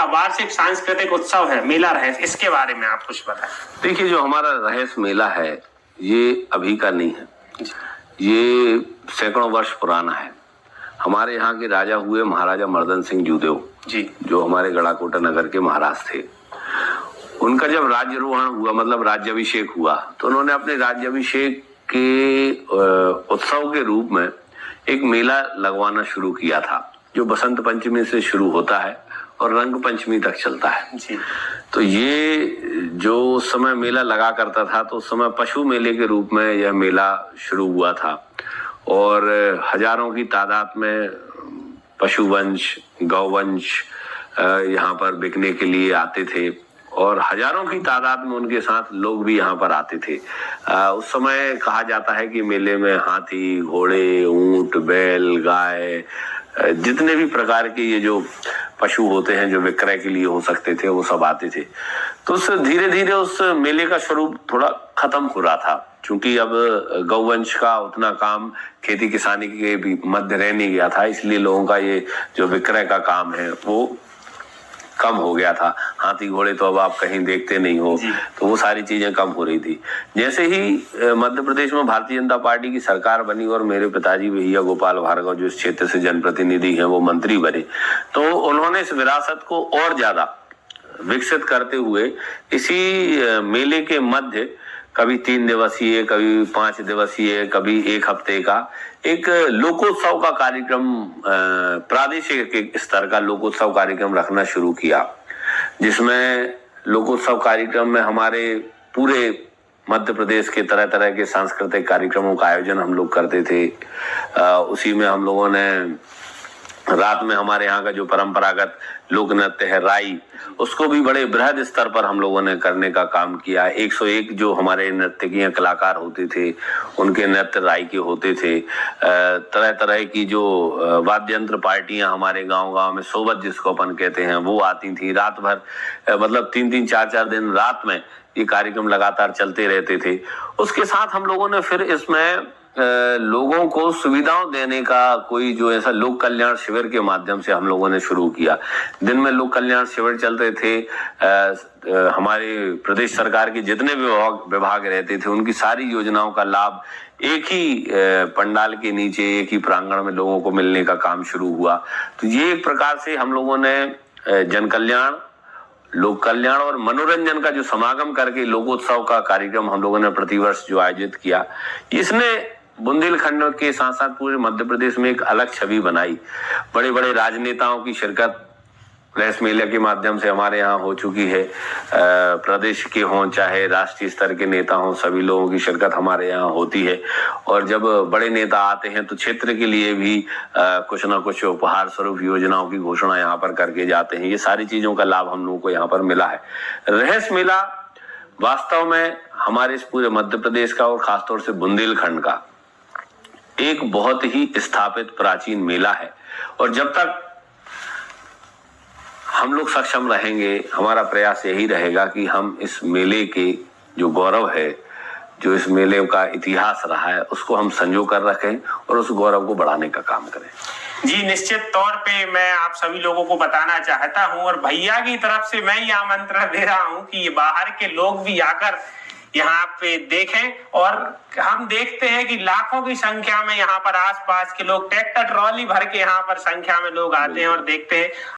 का वार्षिक सांस्कृतिक उत्सव है मेला रहेस, इसके बारे में आप कुछ बताएं। देखिए, जो हमारा रहेस मेला है ये अभी का नहीं है, ये सैकड़ों वर्ष पुराना है। हमारे यहाँ के राजा हुए महाराजा मर्दन सिंह जूदेव जी, जो हमारे गढ़ाकोटा नगर के महाराज थे। उनका जब राज्यारोहण हुआ, मतलब राज्याभिषेक हुआ, तो उन्होंने अपने राज्याभिषेक के उत्सव के रूप में एक मेला लगवाना शुरू किया था, जो बसंत पंचमी से शुरू होता है और रंग पंचमी तक चलता है जी। तो ये जो उस समय मेला लगा करता था, तो उस समय पशु मेले के रूप में यह मेला शुरू हुआ था और हजारों की तादाद में पशुवंश, गौवंश यहाँ पर बिकने के लिए आते थे और हजारों की तादाद में उनके साथ लोग भी यहाँ पर आते थे। उस समय कहा जाता है कि मेले में हाथी, घोड़े, ऊंट, बैल, गाय, जितने भी प्रकार के ये जो पशु होते हैं जो विक्रय के लिए हो सकते थे, वो सब आते थे। तो उस धीरे धीरे उस मेले का स्वरूप थोड़ा खत्म हो रहा था, क्योंकि अब गौवंश का उतना काम खेती किसानी के भी मध्य रह नहीं गया था, इसलिए लोगों का ये जो विक्रय का काम है वो कम हो गया था। हाथी घोड़े तो अब आप कहीं देखते नहीं हो, तो वो सारी चीजें कम हो रही थी। जैसे ही मध्य प्रदेश में भारतीय जनता पार्टी की सरकार बनी और मेरे पिताजी भैया गोपाल भार्गव जो इस क्षेत्र से जनप्रतिनिधि हैं वो मंत्री बने, तो उन्होंने इस विरासत को और ज्यादा विकसित करते हुए इसी मेले के मध्य कभी 3 दिवसीय, कभी 5 दिवसीय, कभी 1 हफ्ते का एक लोकोत्सव का कार्यक्रम, प्रादेशिक स्तर का लोकोत्सव कार्यक्रम रखना शुरू किया, जिसमें लोकोत्सव कार्यक्रम में हमारे पूरे मध्य प्रदेश के तरह तरह के सांस्कृतिक कार्यक्रमों का आयोजन हम लोग करते थे। उसी में हम लोगों ने रात में हमारे यहाँ का जो परंपरागत लोक नृत्य है राई, उसको भी बड़े बृहद स्तर पर हम लोगों ने करने का काम किया। 101 जो हमारे नर्तकियां कलाकार होते थे, उनके नृत्य राई के होते थे। तरह तरह की जो वाद्य यंत्र पार्टियां हमारे गांव-गांव में सोबत जिसको अपन कहते हैं, वो आती थी रात भर, मतलब 3-3 4-4 दिन रात में ये कार्यक्रम लगातार चलते रहते थे। उसके साथ हम लोगों ने फिर इसमें लोगों को सुविधाओं देने का कोई जो ऐसा लोक कल्याण शिविर के माध्यम से हम लोगों ने शुरू किया। दिन में लोक कल्याण शिविर चलते थे। हमारे प्रदेश सरकार के जितने भी विभाग रहते थे, उनकी सारी योजनाओं का लाभ एक ही पंडाल के नीचे, एक ही प्रांगण में लोगों को मिलने का काम शुरू हुआ। तो ये एक प्रकार से हम लोगों ने जन कल्याण, लोक कल्याण और मनोरंजन का जो समागम करके लोकोत्सव का कार्यक्रम हम लोगों ने प्रतिवर्ष जो आयोजित किया, इसने बुंदेलखंड के साथ साथ पूरे मध्य प्रदेश में एक अलग छवि बनाई। बड़े बड़े राजनेताओं की शिरकत प्रेस मेले के माध्यम से हमारे यहाँ हो चुकी है। प्रदेश के हों चाहे राष्ट्रीय स्तर के नेता हों, सभी लोगों की शिरकत हमारे यहाँ होती है। और जब बड़े नेता आते हैं तो क्षेत्र के लिए भी कुछ ना कुछ उपहार स्वरूप योजनाओं की घोषणा यहाँ पर करके जाते हैं। ये सारी चीजों का लाभ हम लोगों को यहाँ पर मिला है। रहेस मेला वास्तव में हमारे इस पूरे मध्य प्रदेश का और खासतौर से बुंदेलखंड का एक बहुत ही स्थापित प्राचीन मेला है। और जब तक हम लोग सक्षम रहेंगे, हमारा प्रयास यही रहेगा कि हम इस मेले के जो गौरव है, जो इस मेले का इतिहास रहा है, उसको हम संजो कर रखें और उस गौरव को बढ़ाने का काम करें। जी, निश्चित तौर पे मैं आप सभी लोगों को बताना चाहता हूं और भैया की तरफ से मैं ये आमंत्रण दे रहा हूं कि ये बाहर के लोग भी आकर यहाँ पे देखें। और हम देखते हैं कि लाखों की संख्या में यहाँ पर आसपास के लोग ट्रैक्टर ट्रॉली भर के यहाँ पर संख्या में लोग आते हैं और देखते हैं।